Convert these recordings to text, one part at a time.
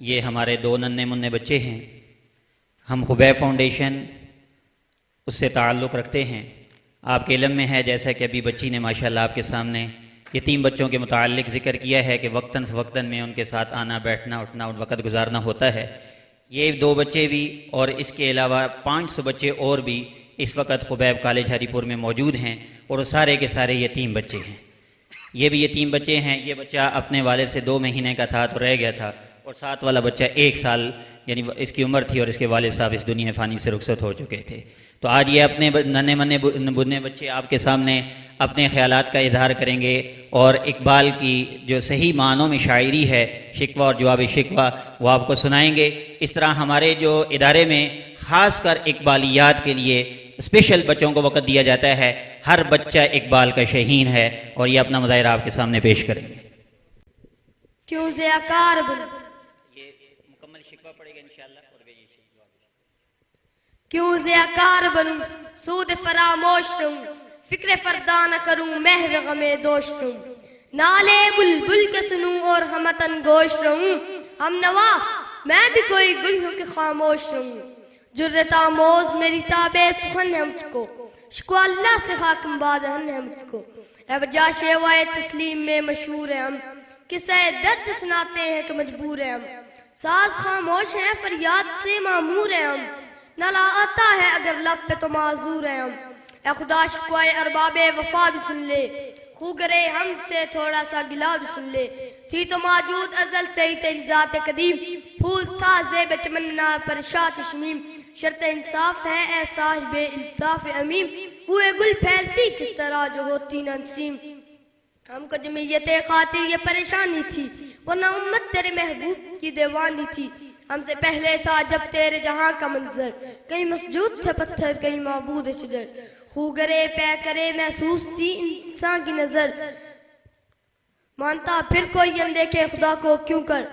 یہ ہمارے دو ننھے منھے بچے ہیں. ہم خبیب فاؤنڈیشن اس سے تعلق رکھتے ہیں. آپ کے علم میں ہے جیسا کہ ابھی بچی نے ماشاءاللہ آپ کے سامنے یتیم بچوں کے متعلق ذکر کیا ہے کہ وقتاً فوقتاً میں ان کے ساتھ آنا بیٹھنا اٹھنا اور وقت گزارنا ہوتا ہے. یہ دو بچے بھی اور اس کے علاوہ 500 بچے اور بھی اس وقت خبیب کالج ہری پور میں موجود ہیں اور وہ سارے کے سارے یتیم بچے ہیں. یہ بھی یتیم بچے ہیں. یہ بچہ اپنے والد سے 2 مہینے کا تھا تو رہ گیا تھا اور ساتھ والا بچہ 1 سال یعنی اس کی عمر تھی اور اس کے والد صاحب اس دنیا فانی سے رخصت ہو چکے تھے. تو آج یہ اپنے ننھے منھے بچے آپ کے سامنے اپنے خیالات کا اظہار کریں گے اور اقبال کی جو صحیح معنوں میں شاعری ہے شکوہ اور جواب شکوہ وہ آپ کو سنائیں گے. اس طرح ہمارے جو ادارے میں خاص کر اقبالیات کے لیے اسپیشل بچوں کو وقت دیا جاتا ہے. ہر بچہ اقبال کا شہین ہے اور یہ اپنا مظاہرہ آپ کے سامنے پیش کریں گے. کیوں ضیاکار بنوں یہ مکمل شکوہ پڑے گا انشاءاللہ. کیوں ضیاکار بنوں سود فراموش رہوں فکر فردا نہ کروں محو غم دوش رہوں نالے بلبل کے سنوں اور ہمتن گوش رہوں ہم نوا میں بھی کوئی گل ہوں کہ خاموش رہوں جرت آموز میری تابع سخن ہے مجھ کو شکوہ اللہ سے حاکم بادہن ہے مجھ کو اے بجا شیوائے تسلیم میں مشہور ہے ہم قصہ درد سناتے ہیں کہ مجبور ہے ہم ساز خاموش ہیں فریاد سے معمور ہیں ہم نالا آتا ہے اگر لب پہ تو معذور ہیں ہم اے خدا شکوائے ارباب وفا بھی سن لے خو گرے ہم سے تھوڑا سا گلا بھی سن لے تھی تو موجود ازل سے ہی تیری ذات قدیم پھول تھا زیب چمننا پر شاط شمیم شرط انصاف ہے اے صاحب الطاف امیم ہوئے گل پھیلتی کس طرح جو ہوتی نہ نسیم ہم کو جمعیت خاطر یہ پریشانی تھی ورنہ امت تیرے محبوب کی دیوانی تھی ہم سے پہلے تھا جب تیرے جہاں کا منظر کہیں مسجود تھے پتھر کہیں معبود شجر خوگرے پے کرے محسوس تھی انسان کی نظر مانتا پھر کوئی اندیکھے خدا کو کیوں کر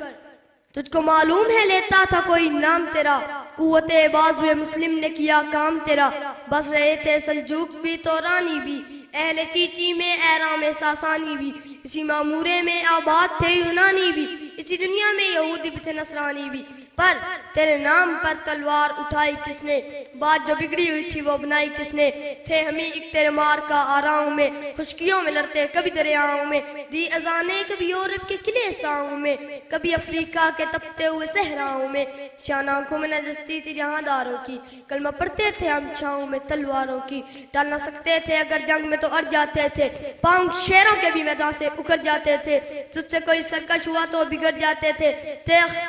تجھ کو معلوم ہے لیتا تھا کوئی نام تیرا قوت بازو مسلم نے کیا کام تیرا بس رہے تھے سلجوق بھی تورانی بھی اہل چیچی میں احرام ساسانی بھی اسی معمورے میں آباد تھے یونانی بھی اسی دنیا میں یہودی بھی تھے نصرانی بھی پر تیرے نام پر تلوار اٹھائی کس نے بات جو بگڑی ہوئی تھی وہ بنائی کس نے تھے ہمیں ایک تیرے مار کا آراؤں میں خشکیوں میں لڑتے کبھی دریاؤں میں دی اذانیں کبھی یورپ کے قلعے ساؤں میں کبھی افریقہ کے تپتے ہوئے صحراؤں میں شان آنکھوں میں نجستی تھی جہاں داروں کی کلمہ پڑھتے تھے ہم چھاؤں میں تلواروں کی ٹال نہ سکتے تھے اگر جنگ میں تو اڑ جاتے تھے پاؤں شیروں کے بھی میدان سے اکھڑ جاتے تھے تجھ سے کوئی سرکش ہوا تو بگڑ جاتے تھے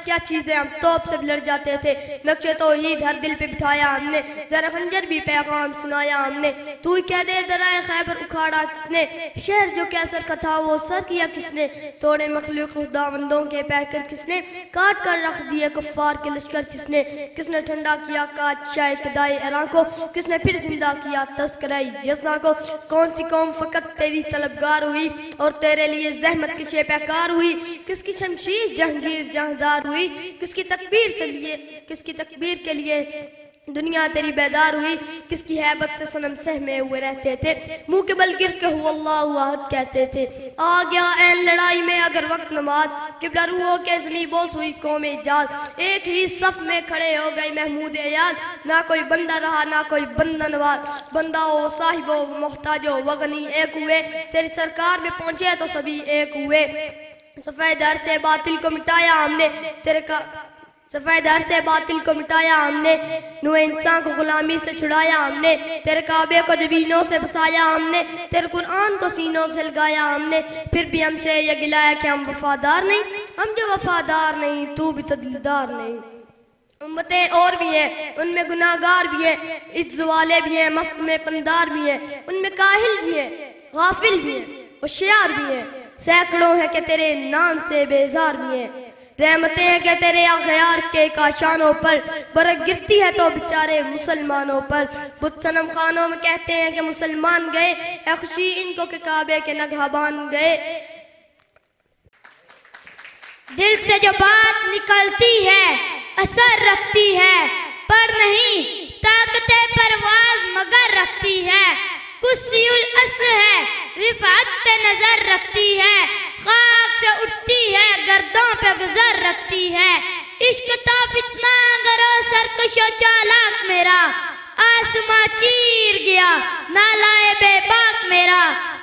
کیا چیزیں ہم توپ سے لڑ جاتے تھے نقشے توحید ہر دل پہ بٹھایا ہم نے ذرا خنجر بھی پیغام سنایا ہم نے تو ہی کہہ دے درائے خیبر اکھاڑا کس نے شہر جو کیسر کا تھا وہ سر کیا کس نے توڑے مخلوق خداوندوں کے پیکر کس نے کاٹ کر رکھ دیے کفار کے لشکر کس نے ٹھنڈا کیا کاج شاہ قدائے ایران کو کس نے پھر زندہ کیا تذکرۂ یزنا کو کون سی قوم فقط تیری طلبگار ہوئی اور تیرے لیے زحمت کشے پیکار ہوئی کس کی شمشیر جہانگیر جہاندار ہوئی کس کی تکبیر کے لیے دنیا تیری بیدار ہوئی کس کی حیبت سے صنم سہمے ہوئے رہتے تھے منہ کے بل گر کے ہوا اللہ احد کہتے تھے آ گیا این لڑائی میں اگر وقت نماز قبلہ روحوں کے زمیں بوس ہوئی قوم ایجاد ایک ہی صف میں کھڑے ہو گئی محمود ایاد نہ کوئی بندہ رہا نہ کوئی بندہ نواز بندہ ہو صاحب ہو محتاج ہو وغنی ایک ہوئے تیری سرکار میں پہنچے تو سبھی ایک ہوئے سفید در سے باطل کو مٹایا ہم نے سفید در سے باطل کو مٹایا ہم نے نو انسان کو غلامی سے چھڑایا ہم نے تیرے کعبے کو جبینوں سے بسایا ہم نے تیرے قرآن کو سینوں سے لگایا ہم نے پھر بھی ہم سے یہ گلہ ہے کہ ہم وفادار نہیں ہم جو وفادار نہیں تو بھی تو دلدار نہیں امتیں اور بھی ہیں ان میں گناہگار بھی ہیں عز والے بھی ہیں مست میں پندار بھی ہیں ان میں کاہل بھی ہیں غافل بھی ہیں ہوشیار بھی ہیں سینکڑوں ہیں کہ تیرے نام سے بیزار بھی ہیں رحمتیں ہیں کہ تیرے اغیار کے کاشانوں پر برک گرتی ہے تو بیچارے مسلمانوں پر بت صنم خانوں میں کہتے ہیں کہ مسلمان گئے اے خوشی ان کو کہ کعبے کے نگہبان گئے دل سے جو بات نکلتی ہے اثر رکھتی ہے پر نہیں طاقت پرواز مگر رکھتی ہے کسی الاصل ہے رفعت پہ نظر رکھتی ہے خاک سے اٹھتی ہے گردوں پہ گزر رکھتی ہے عشق تھا فتنہ گرو سرکش و چالاک میرا، آسماں چیر گیا نالائے بے باک میرا،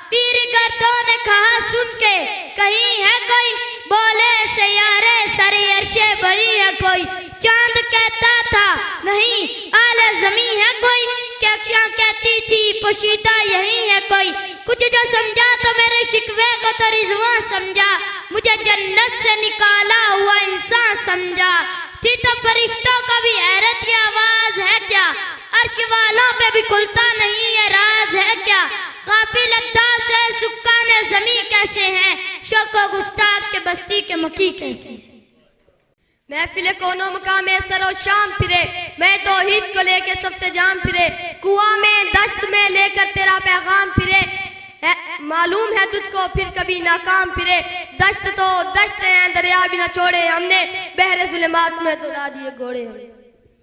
پیر گردوں نے کہا سن کے کہیں ہے کوئی، بولے سیارے سر عرش بری ہے کوئی، چاند کہتا تھا نہیں اعلی زمین ہے کوئی، کیکشاں کہتی تھی پوشیدہ یہی ہے کوئی، کچھ جو سمجھا تو میرے شکوے کو تو رضوان سمجھا، مجھے جنت سے نکالا ہوا انسان سمجھا، تھی تو فرشتوں کا بھی حیرت یہ آواز ہے کیا، عرش والوں پہ بھی کھلتا نہیں یہ راز ہے کیا، غافل انداز سے سکان زمین کیسے ہیں، شوق و گستاخ کے بستی کے مکی کیسے ہیں۔ محفل کونوں مقام سر و شام پھرے، میں توحید کو لے کے سفت جام پھرے، کنواں میں دشت میں لے کر تیرا پیغام پھرے، معلوم ہے تجھ کو پھر کبھی ناکام پھرے، دشت تو دشت ہیں دریا بھی نہ چھوڑے ہم نے، بحر ظلمات میں دوڑا دیے گھوڑے ہم نے۔